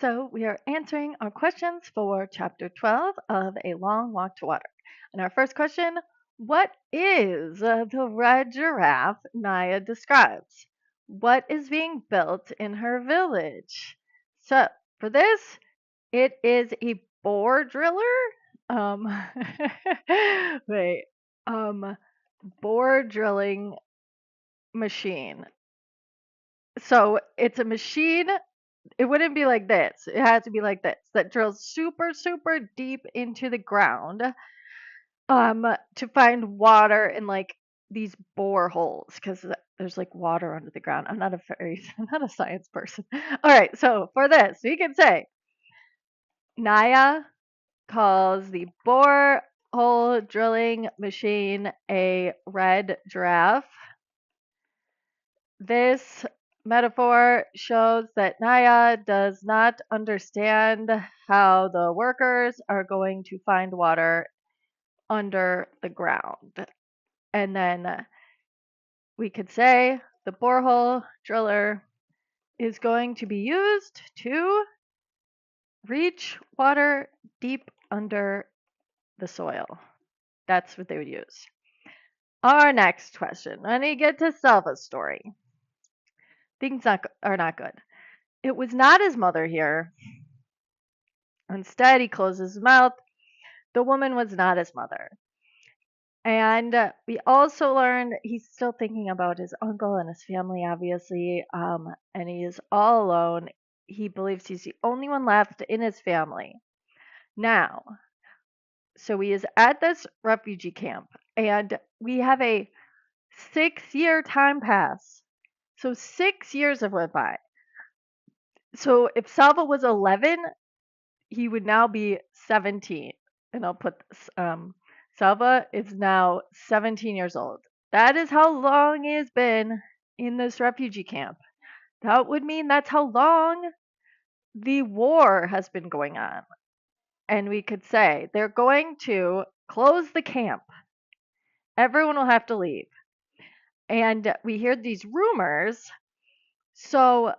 So, we are answering our questions for chapter 12 of A Long Walk to Water. And our first question, what is the red giraffe Naya describes? What is being built in her village? So, for this, it is a bore driller. Um, wait, um, bore drilling machine. So, it's a machine. It wouldn't be like this. It had to be like this that drills super, super deep into the ground to find water in like these boreholes because there's like water under the ground. I'm not a very, I'm not a science person. All right, so for this, we can say Naya calls the borehole drilling machine a red giraffe. This metaphor shows that Naya does not understand how the workers are going to find water under the ground. And then we could say the borehole driller is going to be used to reach water deep under the soil. That's what they would use. Our next question. When we get to Selva's story, are not good. It was not his mother here. Instead, he closes his mouth. The woman was not his mother. And we also learned he's still thinking about his uncle and his family, obviously, and he is all alone. He believes he's the only one left in his family. Now, so he is at this refugee camp, and we have a 6 year time pass. So 6 years have went by. So if Salva was 11, he would now be 17. And I'll put this, Salva is now 17 years old. That is how long he has been in this refugee camp. That would mean that's how long the war has been going on. And we could say they're going to close the camp. Everyone will have to leave. And we hear these rumors. So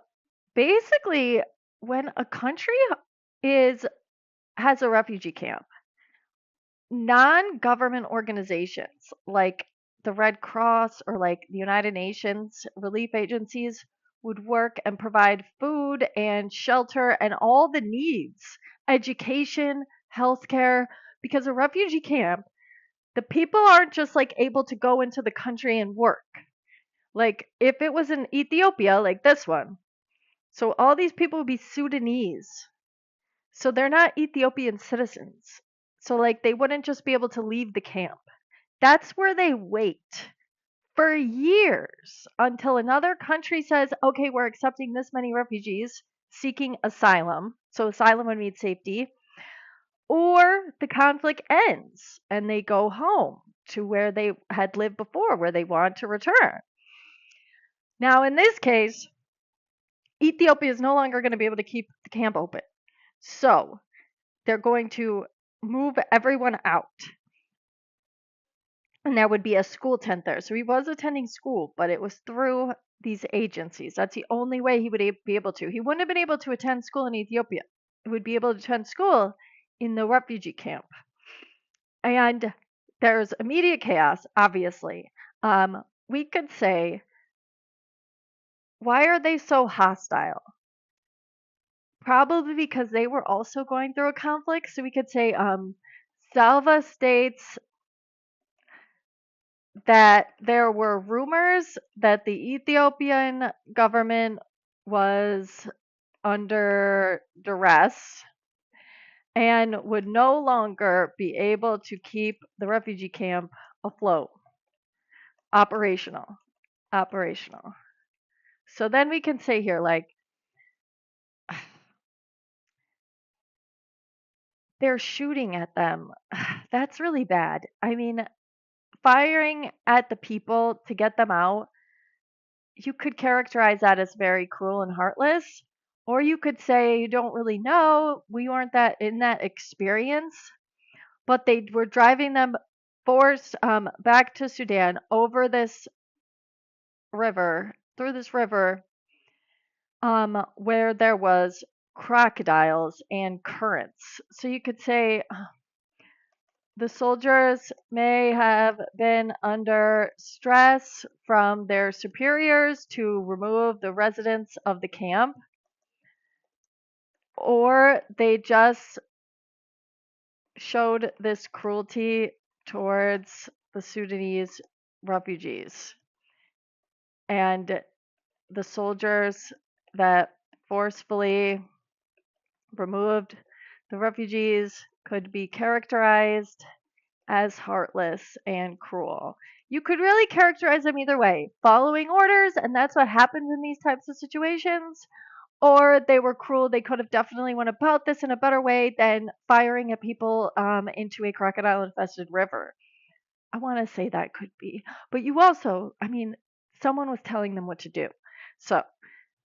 basically, when a country is has a refugee camp, non-government organizations like the Red Cross or like the United Nations relief agencies would work and provide food and shelter and all the needs, education, healthcare, because a refugee camp, the people aren't just like able to go into the country and work. Like if it was in Ethiopia, like this one, so all these people would be Sudanese. So they're not Ethiopian citizens. So like they wouldn't just be able to leave the camp. That's where they wait for years until another country says, okay, we're accepting this many refugees seeking asylum. So asylum would mean safety. Or the conflict ends and they go home to where they had lived before, where they want to return. Now, in this case, Ethiopia is no longer going to be able to keep the camp open. So they're going to move everyone out. And there would be a school tent there. So he was attending school, but it was through these agencies. That's the only way he would be able to. He wouldn't have been able to attend school in Ethiopia. He would be able to attend school in the refugee camp. And there's immediate chaos, obviously. We could say, why are they so hostile? Probably because they were also going through a conflict. So we could say, Salva states that there were rumors that the Ethiopian government was under duress and would no longer be able to keep the refugee camp afloat, operational, operational. So then we can say here, like, they're shooting at them. That's really bad. I mean, firing at the people to get them out, you could characterize that as very cruel and heartless, or you could say you don't really know. We weren't that in that experience, but they were driving them forced back to Sudan over this river, through this river, where there was crocodiles and currents. So you could say the soldiers may have been under stress from their superiors to remove the residents of the camp, or they just showed this cruelty towards the Sudanese refugees. And the soldiers that forcefully removed the refugees could be characterized as heartless and cruel. You could really characterize them either way, following orders, and that's what happens in these types of situations, or they were cruel. They could have definitely went about this in a better way than firing at people into a crocodile infested river. I want to say that could be. But you also, I mean, someone was telling them what to do. So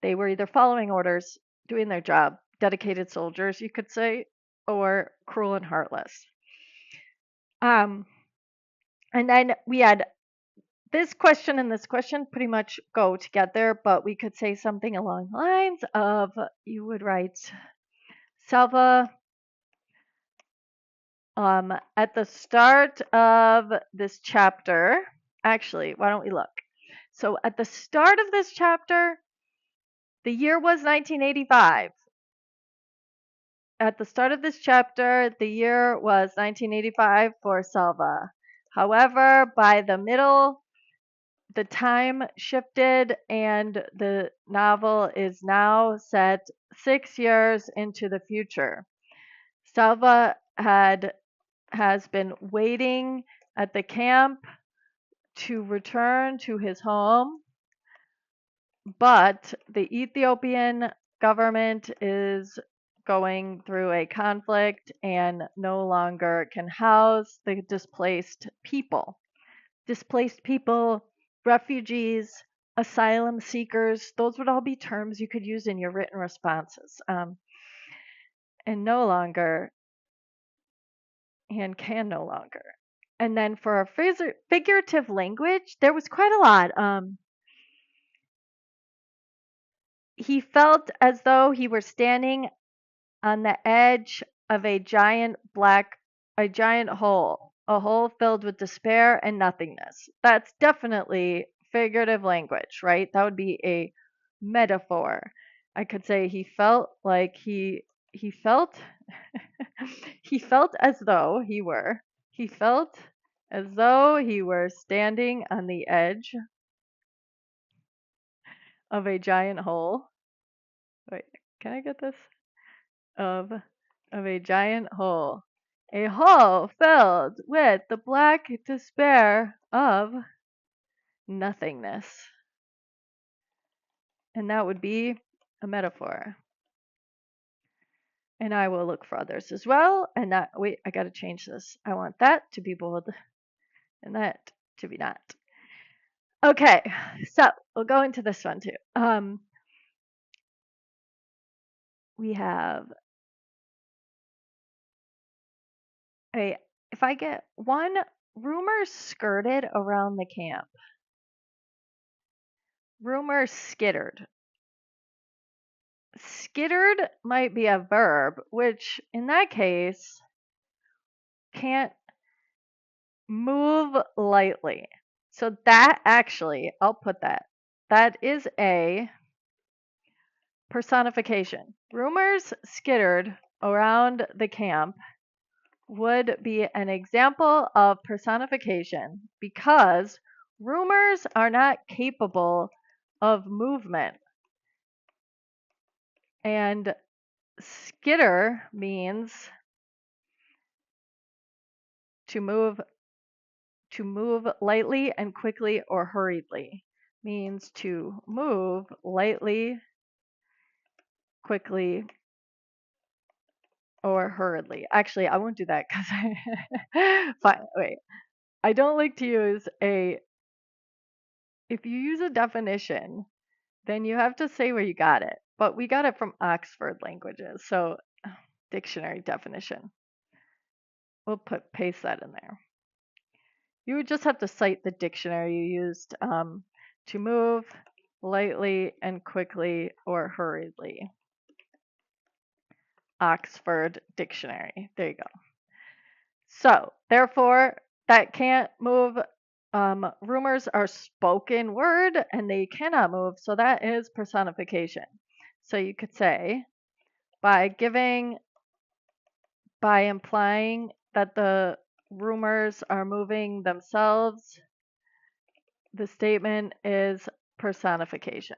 they were either following orders, doing their job, dedicated soldiers, you could say, or cruel and heartless. Um, and then we had this question and this question pretty much go together, but we could say something along the lines of you would write, Salva, at the start of this chapter, actually, why don't we look? So at the start of this chapter, the year was 1985. At the start of this chapter, the year was 1985 for Salva. However, by the middle, the time shifted and the novel is now set 6 years into the future. Salva has been waiting at the camp to return to his home, but the Ethiopian government is going through a conflict and no longer can house the displaced people. Displaced people, refugees, asylum seekers, those would all be terms you could use in your written responses. And no longer, and can no longer. And then for our figurative language, there was quite a lot. He felt as though he were standing on the edge of a giant hole, a hole filled with despair and nothingness. That's definitely figurative language, right? That would be a metaphor. I could say he felt like he felt he felt as though he were standing on the edge of a giant hole. Wait, can I get this? Of a giant hole. A hole filled with the black despair of nothingness. And that would be a metaphor. And I will look for others as well. And that, wait, I got to change this. I want that to be bold and that to be not. Okay, so we'll go into this one too. We have if I get one, rumors skirted around the camp. Rumors skittered. Skittered might be a verb, which in that case can't move lightly. So that actually, I'll put that. That is a personification. Rumors skittered around the camp would be an example of personification because rumors are not capable of movement. And skitter means to move lightly and quickly or hurriedly. Means to move lightly, quickly, or hurriedly. Actually, I won't do that because fine. Wait, I don't like to use a. If you use a definition, then you have to say where you got it. But we got it from Oxford Languages, so dictionary definition. We'll paste that in there. You would just have to cite the dictionary you used to move lightly and quickly or hurriedly. Oxford Dictionary. There you go. So, therefore, that can't move. Rumors are spoken word and they cannot move. So, that is personification. So, you could say by implying that the rumors are moving themselves, the statement is personification.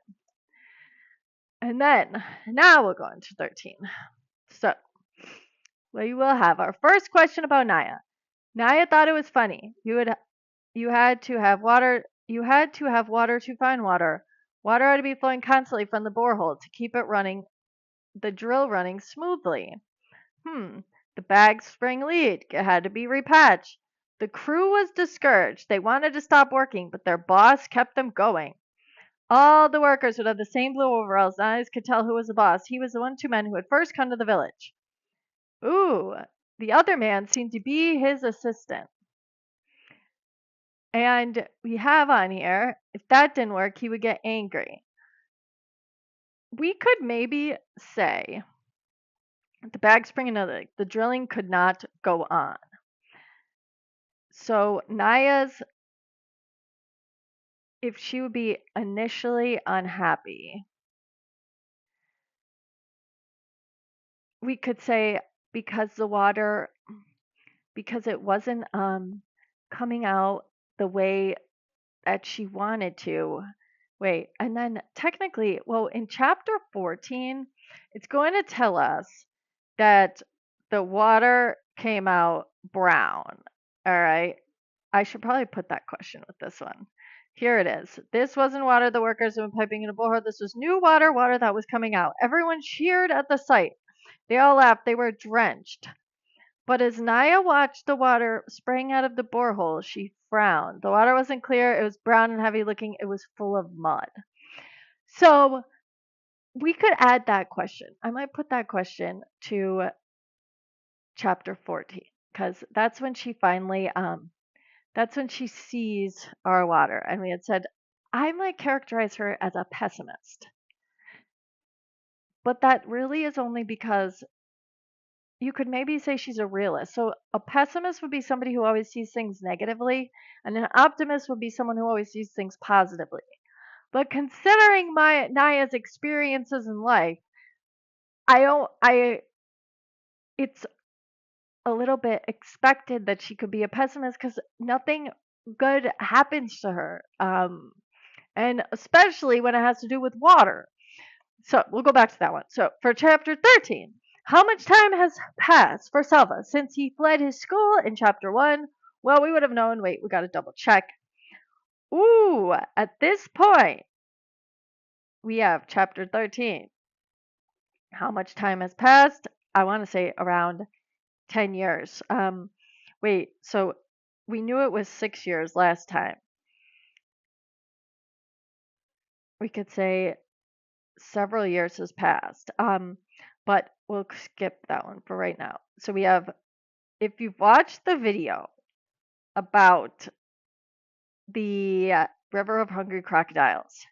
And then, now we'll go into 13. So, we will have our first question about Naya. Naya thought it was funny. You had to have water. You had to have water to find water. Water had to be flowing constantly from the borehole to keep it running, the drill running smoothly. The bag spring lead. It had to be repatched. The crew was discouraged. They wanted to stop working, but their boss kept them going. All the workers would have the same blue overalls. Eyes could tell who was the boss. He was the 2 men who had first come to the village. Ooh, the other man seemed to be his assistant. And we have on here, if that didn't work, he would get angry. We could maybe say the bag spring and the drilling could not go on. So Naya's, if she would be initially unhappy, we could say because it wasn't coming out the way that she wanted to. Wait, and then technically, well, in chapter 14, it's going to tell us that the water came out brown. All right. I should probably put that question with this one. Here it is. This wasn't water the workers had been piping in a borehole. This was new water, water that was coming out. Everyone cheered at the sight. They all laughed. They were drenched. But as Naya watched the water spraying out of the borehole, she frowned. The water wasn't clear. It was brown and heavy looking. It was full of mud. So we could add that question. I might put that question to chapter 14 because that's when she finally that's when she sees our water. And we had said I might characterize her as a pessimist, but that really is only because you could maybe say she's a realist. So a pessimist would be somebody who always sees things negatively, and an optimist would be someone who always sees things positively. But considering Naya's experiences in life, I it's a little bit expected that she could be a pessimist because nothing good happens to her, and especially when it has to do with water. So we'll go back to that one. So for chapter 13, how much time has passed for Salva since he fled his school in chapter 1? Well, we would have known. Wait, we got to double check. Ooh, at this point, we have chapter 13. How much time has passed? I want to say around 10 years. Wait, so we knew it was 6 years last time. We could say several years has passed. But we'll skip that one for right now. So we have, if you've watched the video about the River of Hungry Crocodiles,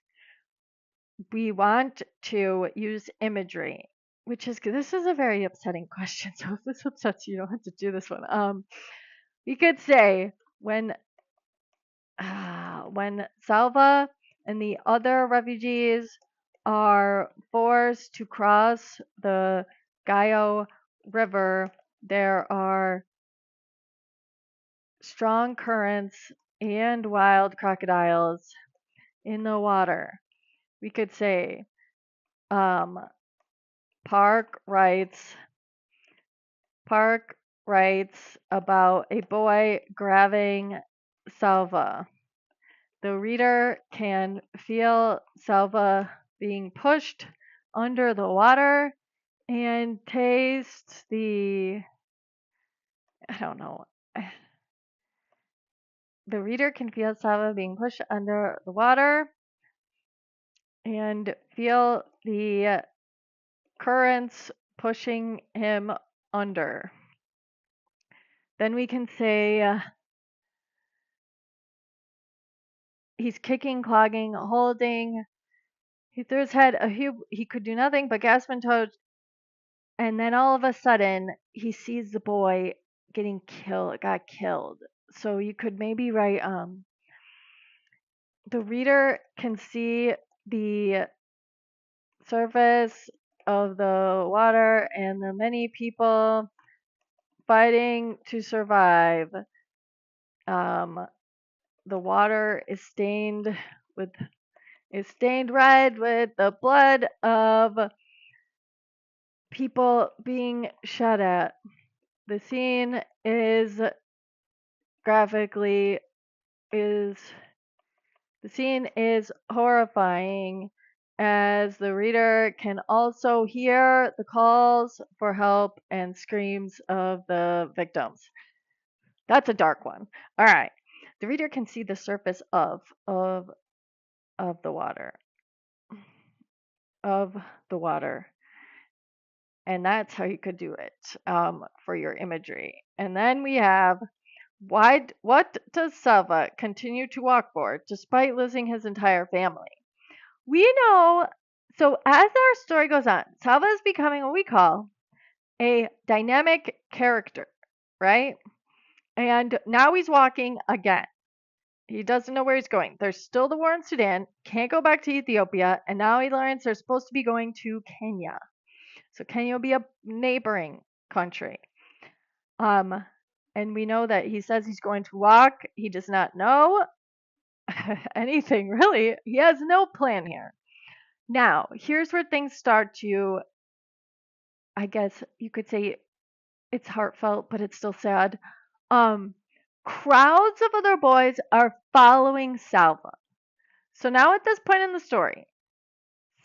we want to use imagery, this is a very upsetting question. So if this upsets you, you don't have to do this one. You could say when Salva and the other refugees are forced to cross the Gayo River, there are strong currents and wild crocodiles in the water. We could say, Park writes about a boy grabbing Salva. The reader can feel Salva being pushed under the water and taste I don't know. The reader can feel Salva being pushed under the water and feel the currents pushing him under. Then we can say he's kicking, clogging, holding. He threw his head. He could do nothing but gasp and toad And then all of a sudden, he sees the boy got killed. So you could maybe write, the reader can see the surface of the water and the many people fighting to survive. Um, the water with is stained red with the blood of people being shot at. The scene graphically is the scene is horrifying as the reader can also hear the calls for help and screams of the victims. That's a dark one. All right. The reader can see the surface of the water. Of the water. And that's how you could do it for your imagery. And then we have what does Salva continue to walk for despite losing his entire family? We know, so as our story goes on, Salva is becoming what we call a dynamic character, right? And now he's walking again. He doesn't know where he's going. There's still the war in Sudan, can't go back to Ethiopia, and now he learns they're supposed to be going to Kenya. So Kenya will be a neighboring country. And we know that he says he's going to walk. He does not know anything really. He has no plan here. Now, here's where things start to, I guess you could say it's heartfelt, but it's still sad. Um, Crowds of other boys are following Salva. So now at this point in the story,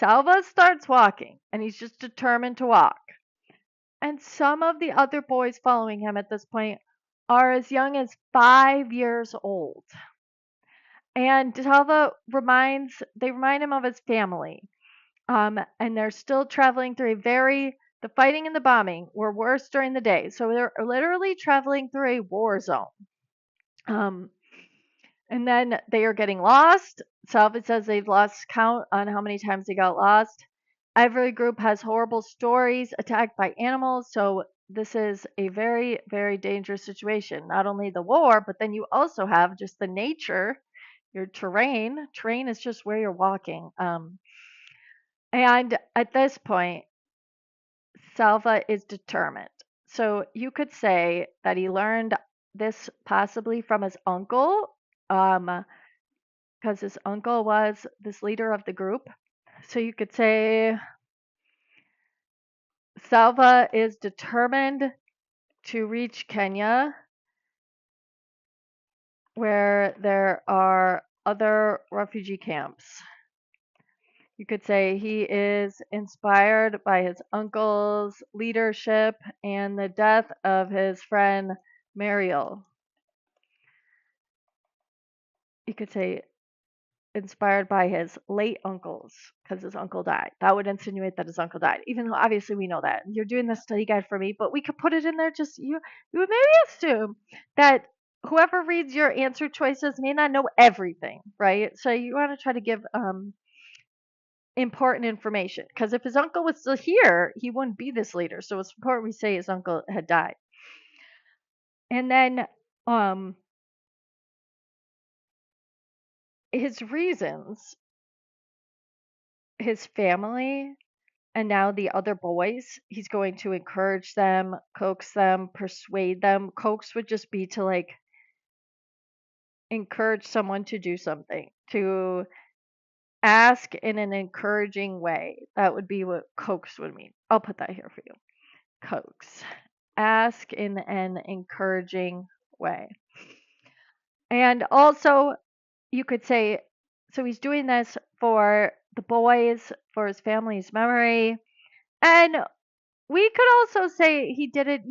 Salva starts walking and he's just determined to walk. And some of the other boys following him at this point are as young as 5 years old. And they remind him of his family. And they're still traveling through the fighting and the bombing were worse during the day. So they're literally traveling through a war zone. Um, and then they are getting lost. Salva says they've lost count on how many times they got lost. Every group has horrible stories, attacked by animals. So this is a very, very dangerous situation. Not only the war, but then you also have just the nature, your terrain. Terrain is just where you're walking. And at this point, Salva is determined. So you could say that he learned this possibly from his uncle, because his uncle was this leader of the group. So you could say Salva is determined to reach Kenya, where there are other refugee camps. You could say he is inspired by his uncle's leadership and the death of his friend Mariel. You could say inspired by his late uncles because his uncle died. That would insinuate that his uncle died, even though obviously we know that. You're doing the study guide for me, but we could put it in there. Just you would maybe assume that whoever reads your answer choices may not know everything, right? So you want to try to give important information because if his uncle was still here, he wouldn't be this leader. So it's important we say his uncle had died. And then his reasons, his family, and now the other boys, he's going to encourage them, coax them, persuade them. Coax would just be to like encourage someone to do something, to ask in an encouraging way. That would be what coax would mean. I'll put that here for you. Coax. Ask in an encouraging way. And also, you could say, so he's doing this for the boys, for his family's memory. And we could also say he did it,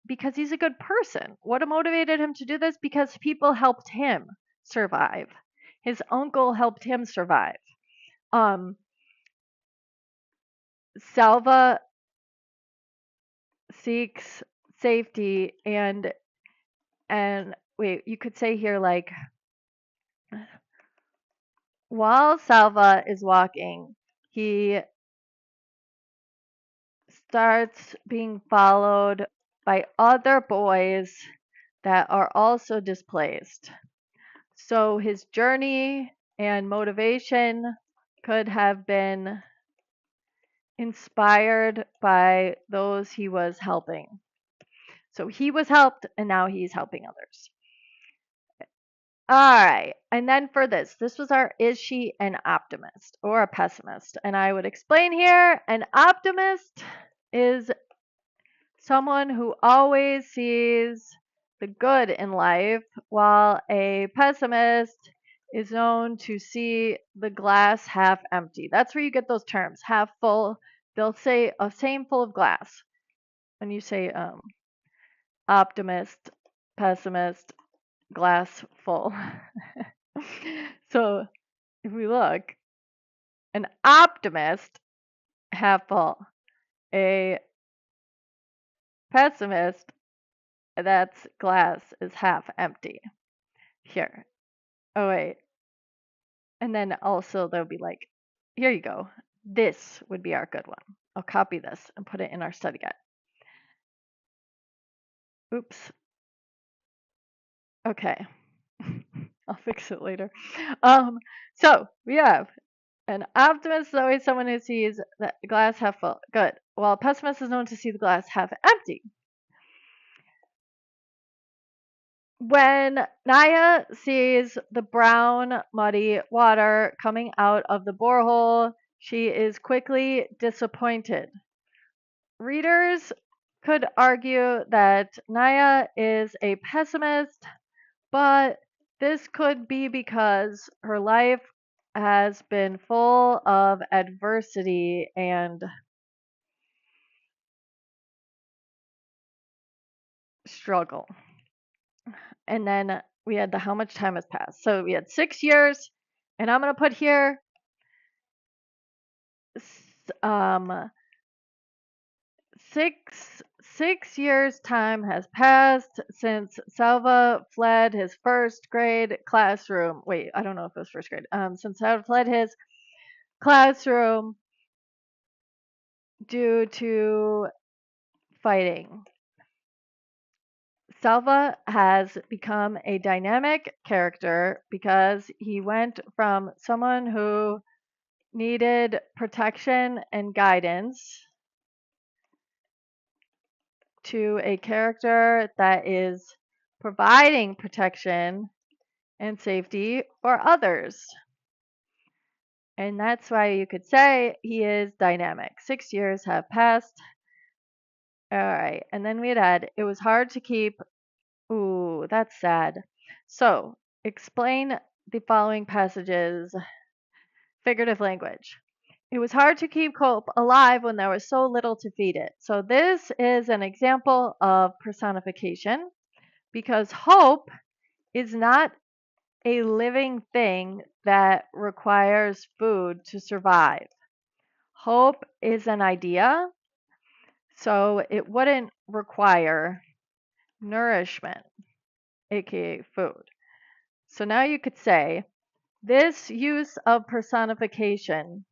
because he's a good person. What motivated him to do this? Because people helped him survive. His uncle helped him survive. Salva seeks safety and wait, you could say here like while Salva is walking, he starts being followed by other boys that are also displaced. So his journey and motivation could have been inspired by those he was helping. So he was helped and now he's helping others. All right. And then for this was our is she an optimist or a pessimist? And I would explain here an optimist is someone who always sees the good in life, while a pessimist is known to see the glass half empty. That's where you get those terms, half full. They'll say a same full of glass. When you say optimist, pessimist, glass full. So if we look, an optimist, half full. A pessimist, that's glass is half empty. Here. Oh, wait. And then also there'll be like, here you go. This would be our good one. I'll copy this and put it in our study guide. Oops. Okay. I'll fix it later. So we have an optimist is always someone who sees the glass half full. Good. While a pessimist is known to see the glass half empty. When Naya sees the brown, muddy water coming out of the borehole, she is quickly disappointed. Readers could argue that Naya is a pessimist, but this could be because her life has been full of adversity and struggle. And then we had the how much time has passed. So we had 6 years, and I'm going to put here um, 6 years time has passed since Salva fled his first grade classroom. Wait, I don't know if it was first grade. Since Salva fled his classroom due to fighting. Salva has become a dynamic character because he went from someone who needed protection and guidance to a character that is providing protection and safety for others. And that's why you could say he is dynamic. 6 years have passed. All right. And then we'd add, it was hard to keep. Ooh, that's sad. So explain the following passages, figurative language. It was hard to keep hope alive when there was so little to feed it. So this is an example of personification because hope is not a living thing that requires food to survive. Hope is an idea, so it wouldn't require nourishment, aka food. So now you could say this use of personification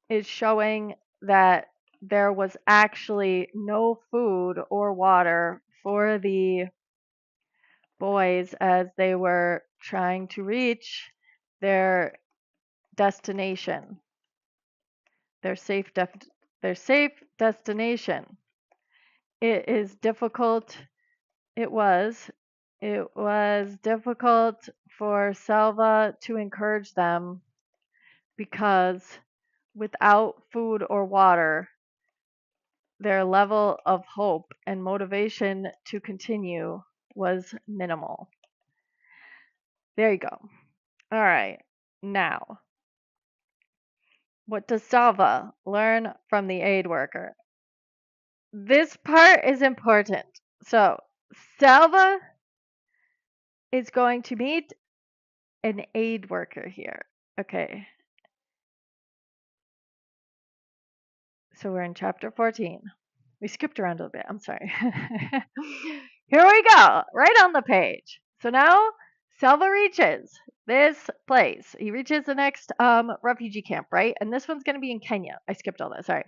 is showing that there was actually no food or water for the boys as they were trying to reach their destination, their safe destination. It is difficult. It was difficult for Salva to encourage them because without food or water, their level of hope and motivation to continue was minimal. There you go. All right. Now, what does Salva learn from the aid worker? This part is important. So, Salva is going to meet an aid worker here. Okay. So, we're in chapter 14. We skipped around a little bit. I'm sorry. Here we go. Right on the page. So now Selva reaches this place. He reaches the next refugee camp, right? And this one's going to be in Kenya. I skipped all that. Sorry.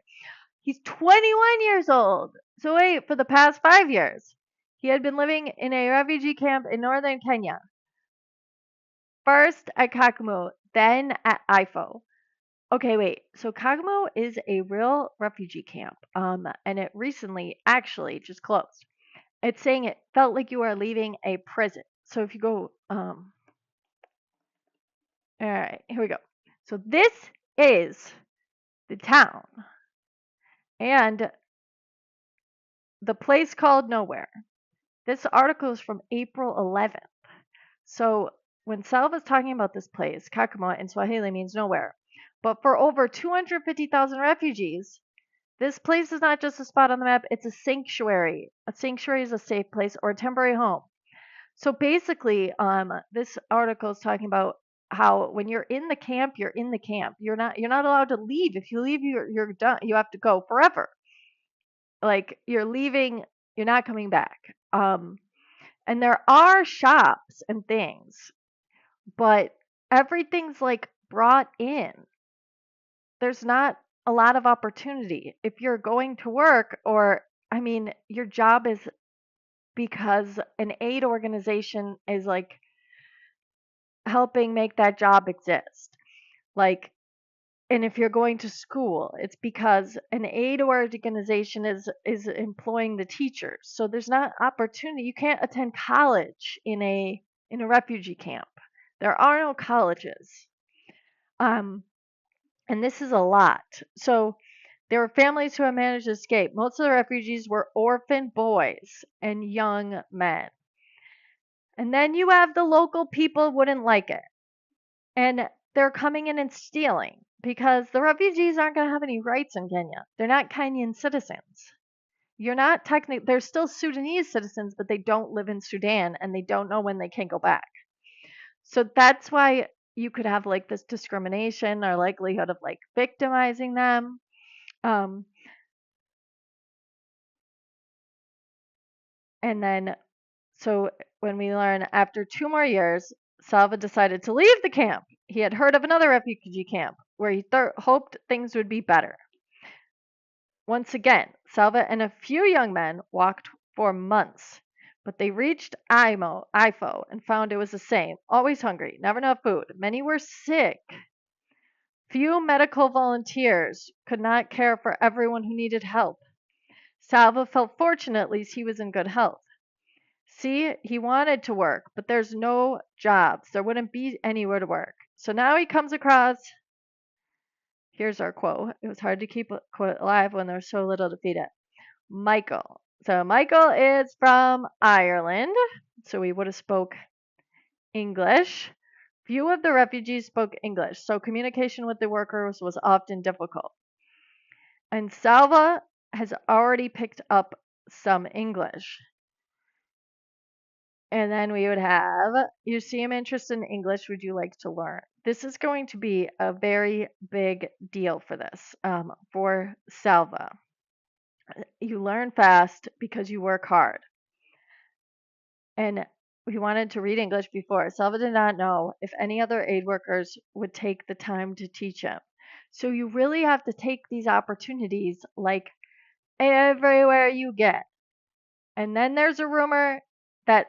He's 21 years old. So wait, for the past 5 years, he had been living in a refugee camp in northern Kenya. First at Kakumu, then at Ifo. Okay, wait. So Kakumu is a real refugee camp, and it recently actually just closed. It's saying it felt like you are leaving a prison. So if you go, all right, here we go. So this is the town and the place called Nowhere. This article is from April 11th. So when Salva's talking about this place, Kakuma in Swahili means nowhere. But for over 250,000 refugees, this place is not just a spot on the map, it's a sanctuary. A sanctuary is a safe place or a temporary home. So basically, this article is talking about how when you're in the camp, you're in the camp. You're not allowed to leave. If you leave, you're done. You have to go forever. Like you're leaving, you're not coming back. And there are shops and things, but everything's like brought in. There's not a lot of opportunity. If you're going to work, or I mean, your job is because an aid organization is like helping make that job exist. Like, and if you're going to school, it's because an aid organization is employing the teachers. So there's not opportunity. You can't attend college in a refugee camp. There are no colleges. Um, and this is a lot. So there were families who had managed to escape. Most of the refugees were orphan boys and young men. And then you have the local people wouldn't like it. And they're coming in and stealing because the refugees aren't going to have any rights in Kenya. They're not Kenyan citizens. You're not technically, they're still Sudanese citizens, but they don't live in Sudan and they don't know when they can go back. So that's why you could have like this discrimination or likelihood of like victimizing them. Um, and then, so when we learn after 2 more years, Salva decided to leave the camp. He had heard of another refugee camp where he hoped things would be better. Once again, Salva and a few young men walked for months, but they reached Ifo and found it was the same. Always hungry, never enough food. Many were sick. Few medical volunteers could not care for everyone who needed help. Salva felt fortunate at least he was in good health. See, he wanted to work, but there's no jobs. There wouldn't be anywhere to work. So now he comes across, here's our quote. It was hard to keep a quote alive when there's so little to feed it. Michael. So Michael is from Ireland, so he would have spoke English. Few of the refugees spoke English, so communication with the workers was often difficult. And Salva has already picked up some English. And then we would have, you seem interested in English, would you like to learn? This is going to be a very big deal for this, for Salva. You learn fast because you work hard. And he wanted to read English before. Salva did not know if any other aid workers would take the time to teach him. So you really have to take these opportunities like everywhere you get. And then there's a rumor that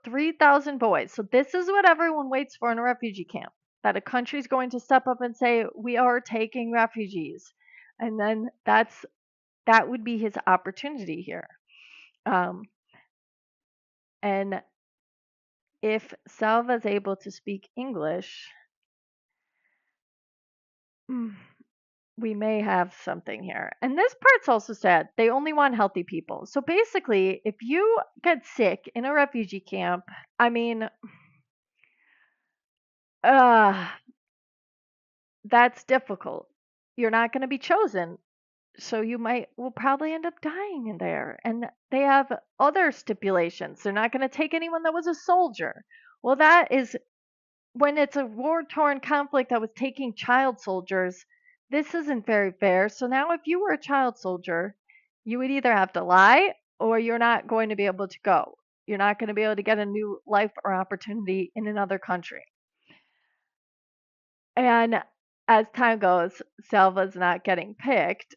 3,000 boys. So this is what everyone waits for in a refugee camp. That a country's going to step up and say, we are taking refugees. And then that would be his opportunity here. And if Salva is able to speak English, we may have something here. And this part's also sad. They only want healthy people. So basically, if you get sick in a refugee camp, I mean, that's difficult. You're not going to be chosen. So you will probably end up dying in there. And they have other stipulations. They're not going to take anyone that was a soldier. Well, that is when it's a war-torn conflict that was taking child soldiers. This isn't very fair. So now if you were a child soldier, you would either have to lie or you're not going to be able to go. You're not going to be able to get a new life or opportunity in another country. And as time goes, Salva's not getting picked.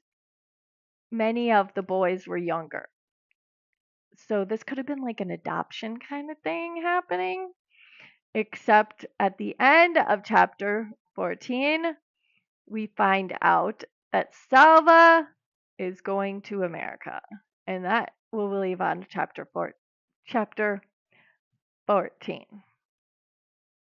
Many of the boys were younger. So this could have been like an adoption kind of thing happening. Except at the end of chapter 14, we find out that Salva is going to America. And that we'll leave on chapter 14.